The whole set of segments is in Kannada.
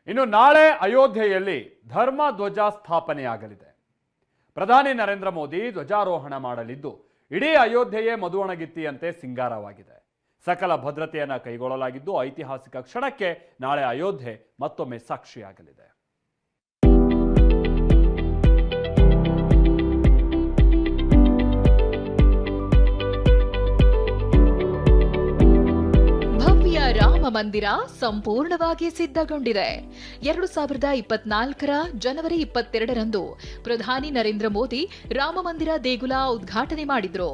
ಇನ್ನು ನಾಳೆ ಅಯೋಧ್ಯೆಯಲ್ಲಿ ಧರ್ಮ ಧ್ವಜ ಸ್ಥಾಪನೆಯಾಗಲಿದೆ. ಪ್ರಧಾನಿ ನರೇಂದ್ರ ಮೋದಿ ಧ್ವಜಾರೋಹಣ ಮಾಡಲಿದ್ದು ಇಡೀ ಅಯೋಧ್ಯೆಯೇ ಮಧುವಣಗಿತ್ತಿಯಂತೆ ಸಿಂಗಾರವಾಗಿದೆ. ಸಕಲ ಭದ್ರತೆಯನ್ನು ಕೈಗೊಳ್ಳಲಾಗಿದ್ದು ಐತಿಹಾಸಿಕ ಕ್ಷಣಕ್ಕೆ ನಾಳೆ ಅಯೋಧ್ಯೆ ಮತ್ತೊಮ್ಮೆ ಸಾಕ್ಷಿಯಾಗಲಿದೆ. ರಾಮ ಮಂದಿರ ಸಂಪೂರ್ಣವಾಗಿ ಸಿದ್ಧಗೊಂಡಿದೆ. 2024 ಜನವರಿ 22ರಂದು ಪ್ರಧಾನಿ ನರೇಂದ್ರ ಮೋದಿ ರಾಮ ಮಂದಿರ ದೇಗುಲ ಉದ್ಘಾಟನೆ ಮಾಡಿದ್ರು.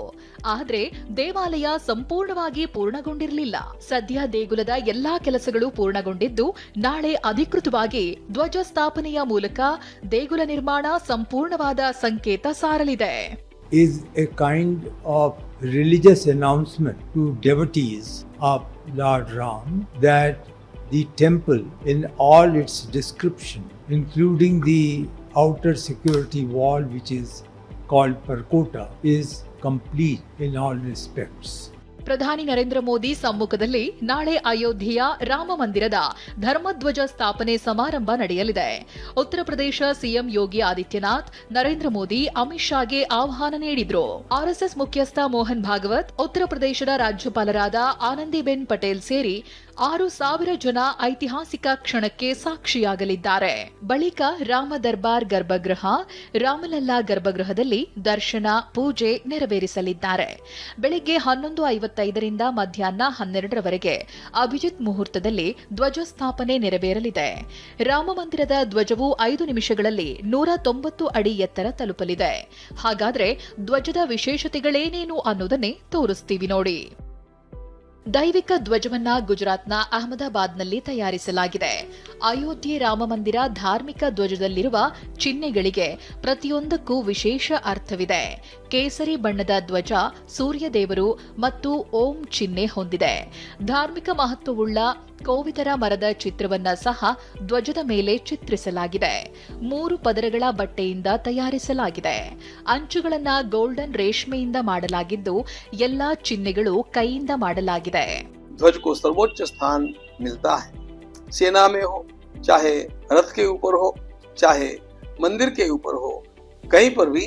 ಆದ್ರೆ ದೇವಾಲಯ ಸಂಪೂರ್ಣವಾಗಿ ಪೂರ್ಣಗೊಂಡಿರಲಿಲ್ಲ. ಸದ್ಯ ದೇಗುಲದ ಎಲ್ಲಾ ಕೆಲಸಗಳು ಪೂರ್ಣಗೊಂಡಿದ್ದು ನಾಳೆ ಅಧಿಕೃತವಾಗಿ ಧ್ವಜ ಸ್ಥಾಪನೆಯ ಮೂಲಕ ದೇಗುಲ ನಿರ್ಮಾಣ ಸಂಪೂರ್ಣವಾದ ಸಂಕೇತ ಸಾರಲಿದೆ. Is a kind of religious announcement to devotees of Lord Ram that the temple in all its description, including the outer security wall which is called Parkota, is complete in all respects. ಪ್ರಧಾನಿ ನರೇಂದ್ರ ಮೋದಿ ಸಮ್ಮುಖದಲ್ಲಿ ನಾಳೆ ಅಯೋಧ್ಯೆಯ ರಾಮ ಮಂದಿರದ ಧರ್ಮಧ್ವಜ ಸ್ಥಾಪನೆ ಸಮಾರಂಭ ನಡೆಯಲಿದೆ. ಉತ್ತರ ಪ್ರದೇಶ ಸಿಎಂ ಯೋಗಿ ಆದಿತ್ಯನಾಥ್ ನರೇಂದ್ರ ಮೋದಿ ಅಮಿತ್ ಶಾಗೆ ಆಹ್ವಾನ ನೀಡಿದ್ರು. ಆರ್ಎಸ್ಎಸ್ ಮುಖ್ಯಸ್ಥ ಮೋಹನ್ ಭಾಗವತ್, ಉತ್ತರ ಪ್ರದೇಶದ ರಾಜ್ಯಪಾಲರಾದ ಆನಂದಿಬೆನ್ ಪಟೇಲ್ ಸೇರಿ 6,000 ಜನ ಐತಿಹಾಸಿಕ ಕ್ಷಣಕ್ಕೆ ಸಾಕ್ಷಿಯಾಗಲಿದ್ದಾರೆ. ಬಳಿಕ ರಾಮ ದರ್ಬಾರ್ ಗರ್ಭಗೃಹ, ರಾಮಲಲ್ಲಾ ಗರ್ಭಗೃಹದಲ್ಲಿ ದರ್ಶನ, ಪೂಜೆ ನೆರವೇರಿಸಲಿದ್ದಾರೆ. ಬೆಳಗ್ಗೆ 11:55ರಿಂದ ಮಧ್ಯಾಹ್ನ 12ರವರೆಗೆ ಅಭಿಜಿತ್ ಮುಹೂರ್ತದಲ್ಲಿ ಧ್ವಜಸ್ಥಾಪನೆ ನೆರವೇರಲಿದೆ. ರಾಮ ಮಂದಿರದ ಧ್ವಜವು 5 ನಿಮಿಷಗಳಲ್ಲಿ 190 ಅಡಿ ಎತ್ತರ ತಲುಪಲಿದೆ. ಹಾಗಾದ್ರೆ ಧ್ವಜದ ವಿಶೇಷತೆಗಳೇನೇನು ಅನ್ನೋದನ್ನೇ ತೋರಿಸ್ತೀವಿ ನೋಡಿ. ದೈವಿಕ ಧ್ವಜವನ್ನ ಗುಜರಾತ್ನ ಅಹಮದಾಬಾದ್ನಲ್ಲಿ ತಯಾರಿಸಲಾಗಿದೆ. ಅಯೋಧ್ಯೆ ರಾಮ ಮಂದಿರ ಧಾರ್ಮಿಕ ಧ್ವಜದಲ್ಲಿರುವ ಚಿಹ್ನೆಗಳಿಗೆ ಪ್ರತಿಯೊಂದಕ್ಕೂ ವಿಶೇಷ ಅರ್ಥವಿದೆ. ಕೇಸರಿ ಬಣ್ಣದ ಧ್ವಜ ಸೂರ್ಯದೇವರು ಮತ್ತು ಓಂ ಚಿಹ್ನೆ ಹೊಂದಿದೆ. ಧಾರ್ಮಿಕ ಮಹತ್ವವುಳ್ಳ ಕೋವಿದರ ಮರದ ಚಿತ್ರವನ್ನ ಸಹ ಧ್ವಜದ ಮೇಲೆ ಚಿತ್ರಿಸಲಾಗಿದೆ. 3 ಪದರಗಳ ಬಟ್ಟೆಯಿಂದ ತಯಾರಿಸಲಾಗಿದೆ. ಅಂಚುಗಳನ್ನ ಗೋಲ್ಡನ್ ರೇಷ್ಮೆಯಿಂದ ಮಾಡಲಾಗಿದ್ದು ಎಲ್ಲಾ ಚಿಹ್ನೆಗಳು ಕೈಯಿಂದ ಮಾಡಲಾಗಿದೆ. ध्वज को सर्वोच्च स्थान मिलता है. सेना में हो, चाहे रथ के ऊपर हो, चाहे मंदिर के ऊपर हो, कहीं पर भी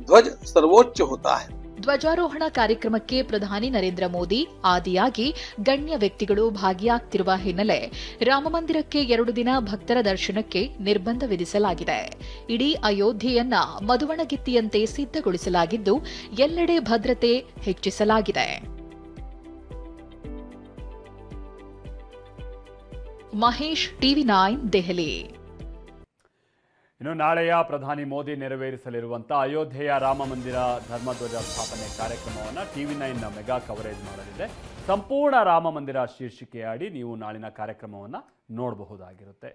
ध्वज सर्वोच्च होता है. ಧ್ವಜಾರೋಹಣ ಕಾರ್ಯಕ್ರಮಕ್ಕೆ ಪ್ರಧಾನಿ ನರೇಂದ್ರ ಮೋದಿ ಆದಿಯಾಗಿ ಗಣ್ಯ ವ್ಯಕ್ತಿಗಳು ಭಾಗಿಯಾಗ್ತಿರುವ ಹಿನ್ನೆಲೆ ರಾಮಮಂದಿರಕ್ಕೆ 2 ದಿನ ಭಕ್ತರ ದರ್ಶನಕ್ಕೆ ನಿರ್ಬಂಧ ವಿಧಿಸಲಾಗಿದೆ. ಇಡೀ ಅಯೋಧ್ಯೆಯನ್ನ ಮಧುವಣಗಿತ್ತಿಯಂತೆ ಸಿದ್ಧಗೊಳಿಸಲಾಗಿದ್ದು ಎಲ್ಲೆಡೆ ಭದ್ರತೆ ಹೆಚ್ಚಿಸಲಾಗಿದೆ. ಮಹೇಶ್, TV9 ದೆಹಲಿ. ಇನ್ನು ನಾಳೆಯ ಪ್ರಧಾನಿ ಮೋದಿ ನೆರವೇರಿಸಲಿರುವಂತಹ ಅಯೋಧ್ಯೆಯ ರಾಮ ಮಂದಿರ ಧರ್ಮಧ್ವಜ ಸ್ಥಾಪನೆ ಕಾರ್ಯಕ್ರಮವನ್ನು TV9 ಮೆಗಾ ಕವರೇಜ್ ಮಾಡಲಿದೆ. ಸಂಪೂರ್ಣ ರಾಮ ಮಂದಿರ ಶೀರ್ಷಿಕೆಯಡಿ ನೀವು ನಾಳಿನ ಕಾರ್ಯಕ್ರಮವನ್ನು ನೋಡಬಹುದಾಗಿರುತ್ತೆ.